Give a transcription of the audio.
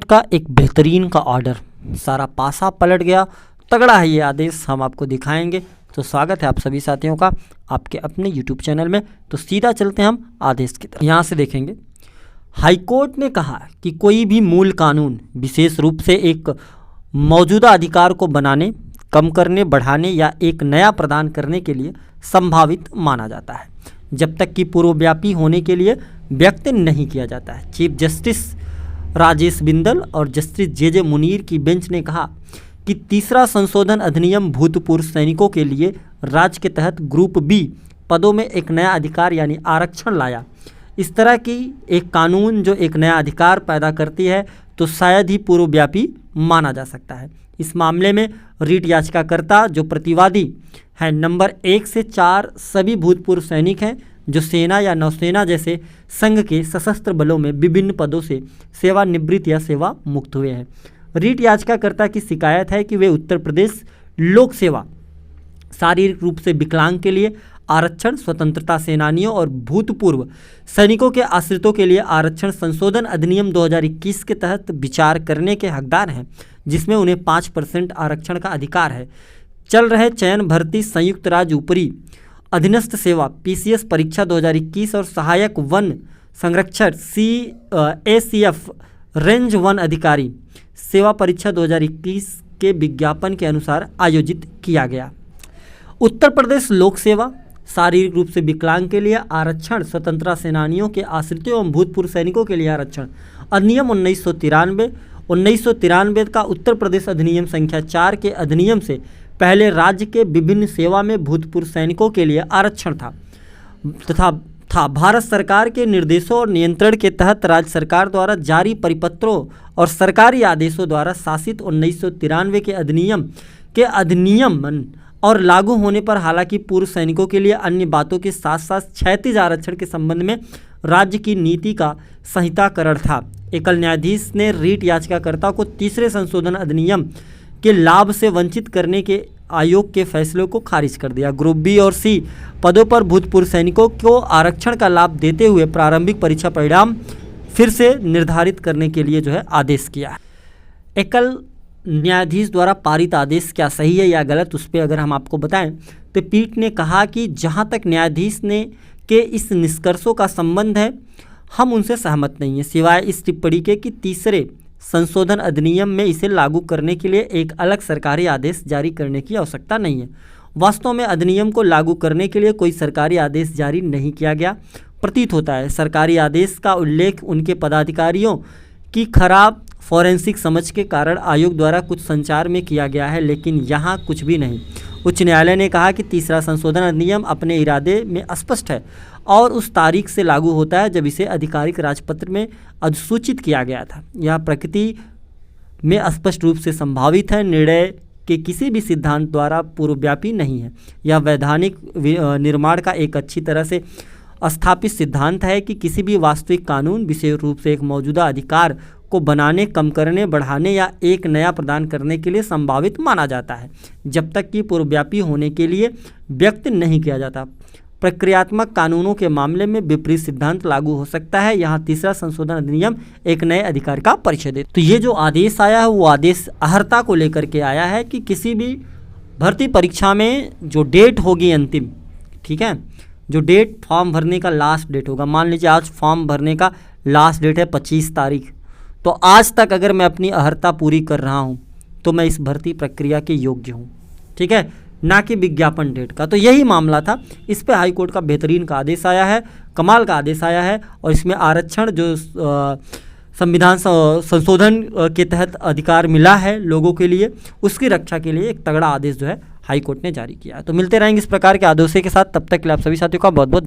का एक बेहतरीन का ऑर्डर, सारा पासा पलट गया। तगड़ा है ये आदेश, हम आपको दिखाएंगे। तो स्वागत है आप सभी साथियों का आपके अपने YouTube चैनल में। तो सीधा चलते हैं हम आदेश की तरफ। यहाँ से देखेंगे, हाईकोर्ट ने कहा कि कोई भी मूल कानून विशेष रूप से एक मौजूदा अधिकार को बनाने, कम करने, बढ़ाने या एक नया प्रदान करने के लिए संभावित माना जाता है, जब तक कि पूर्वव्यापी होने के लिए व्यक्त नहीं किया जाता है। चीफ जस्टिस राजेश बिंदल और जस्टिस जे मुनीर की बेंच ने कहा कि तीसरा संशोधन अधिनियम भूतपूर्व सैनिकों के लिए राज्य के तहत ग्रुप बी पदों में एक नया अधिकार यानी आरक्षण लाया। इस तरह की एक कानून जो एक नया अधिकार पैदा करती है तो शायद ही पूर्वव्यापी माना जा सकता है। इस मामले में रीट याचिकाकर्ता जो प्रतिवादी हैं नंबर 1 से 4 सभी भूतपूर्व सैनिक हैं जो सेना या नौसेना जैसे संघ के सशस्त्र बलों में विभिन्न पदों से सेवानिवृत्त या सेवा मुक्त हुए हैं। रीट याचिकाकर्ता की शिकायत है कि वे उत्तर प्रदेश लोक सेवा शारीरिक रूप से विकलांग के लिए आरक्षण, स्वतंत्रता सेनानियों और भूतपूर्व सैनिकों के आश्रितों के लिए आरक्षण संशोधन अधिनियम 2021 के तहत विचार करने के हकदार हैं, जिसमें उन्हें 5% आरक्षण का अधिकार है। चल रहे चयन भर्ती संयुक्त राज्य ऊपरी अधीनस्थ सेवा PCS परीक्षा 2021 और सहायक वन संरक्षक ACF रेंज वन अधिकारी सेवा परीक्षा 2021 के विज्ञापन के अनुसार आयोजित किया गया। उत्तर प्रदेश लोक सेवा शारीरिक रूप से विकलांग के लिए आरक्षण, स्वतंत्रता सेनानियों के आश्रितों एवं भूतपूर्व सैनिकों के लिए आरक्षण अधिनियम 1993 का उत्तर प्रदेश अधिनियम संख्या 4 के अधिनियम से पहले राज्य के विभिन्न सेवा में भूतपूर्व सैनिकों के लिए आरक्षण था। भारत सरकार के निर्देशों और नियंत्रण के तहत राज्य सरकार द्वारा जारी परिपत्रों और सरकारी आदेशों द्वारा शासित 1993 के अधिनियम और लागू होने पर हालांकि पूर्व सैनिकों के लिए अन्य बातों के साथ साथ क्षैतिज आरक्षण के संबंध में राज्य की नीति का संहिताकरण था। एकल न्यायाधीश ने रीट याचिकाकर्ता को तीसरे संशोधन अधिनियम के लाभ से वंचित करने के आयोग के फैसले को खारिज कर दिया। ग्रुप बी और सी पदों पर भूतपूर्व सैनिकों को आरक्षण का लाभ देते हुए प्रारंभिक परीक्षा परिणाम फिर से निर्धारित करने के लिए आदेश किया। एकल न्यायाधीश द्वारा पारित आदेश क्या सही है या गलत, उस पर अगर हम आपको बताएं तो पीठ ने कहा कि जहां तक न्यायाधीश ने के इस निष्कर्षों का संबंध है, हम उनसे सहमत नहीं हैं, सिवाय इस टिप्पणी के कि तीसरे संशोधन अधिनियम में इसे लागू करने के लिए एक अलग सरकारी आदेश जारी करने की आवश्यकता नहीं है। वास्तव में अधिनियम को लागू करने के लिए कोई सरकारी आदेश जारी नहीं किया गया प्रतीत होता है। सरकारी आदेश का उल्लेख उनके पदाधिकारियों की खराब फॉरेंसिक समझ के कारण आयोग द्वारा कुछ संचार में किया गया है, लेकिन यहाँ कुछ भी नहीं। उच्च न्यायालय ने कहा कि तीसरा संशोधन अधिनियम अपने इरादे में अस्पष्ट है और उस तारीख से लागू होता है जब इसे आधिकारिक राजपत्र में अधिसूचित किया गया था। यह प्रकृति में स्पष्ट रूप से संभावित है, निर्णय के किसी भी सिद्धांत द्वारा पूर्वव्यापी नहीं है। यह वैधानिक निर्माण का एक अच्छी तरह से स्थापित सिद्धांत है कि किसी भी वास्तविक कानून विशेष रूप से एक मौजूदा अधिकार को बनाने, कम करने, बढ़ाने या एक नया प्रदान करने के लिए संभावित माना जाता है, जब तक कि पूर्वव्यापी होने के लिए व्यक्त नहीं किया जाता। प्रक्रियात्मक कानूनों के मामले में विपरीत सिद्धांत लागू हो सकता है। यहाँ तीसरा संशोधन अधिनियम एक नए अधिकार का परिचय देता है। तो ये जो आदेश आया है वो आदेश अर्हता को लेकर के आया है कि किसी भी भर्ती परीक्षा में जो डेट होगी अंतिम, ठीक है, जो डेट फॉर्म भरने का लास्ट डेट होगा, मान लीजिए आज फॉर्म भरने का लास्ट डेट है 25 तारीख, तो आज तक अगर मैं अपनी अर्हता पूरी कर रहा हूँ तो मैं इस भर्ती प्रक्रिया के योग्य हूँ, ठीक है, ना कि विज्ञापन डेट का। तो यही मामला था। इस पे हाईकोर्ट का बेहतरीन का आदेश आया है, कमाल का आदेश आया है और इसमें आरक्षण जो संविधान संशोधन के तहत अधिकार मिला है लोगों के लिए, उसकी रक्षा के लिए एक तगड़ा आदेश हाईकोर्ट ने जारी किया। तो मिलते रहेंगे इस प्रकार के आदेशों के साथ, तब तक के लिए आप सभी साथियों का बहुत बहुत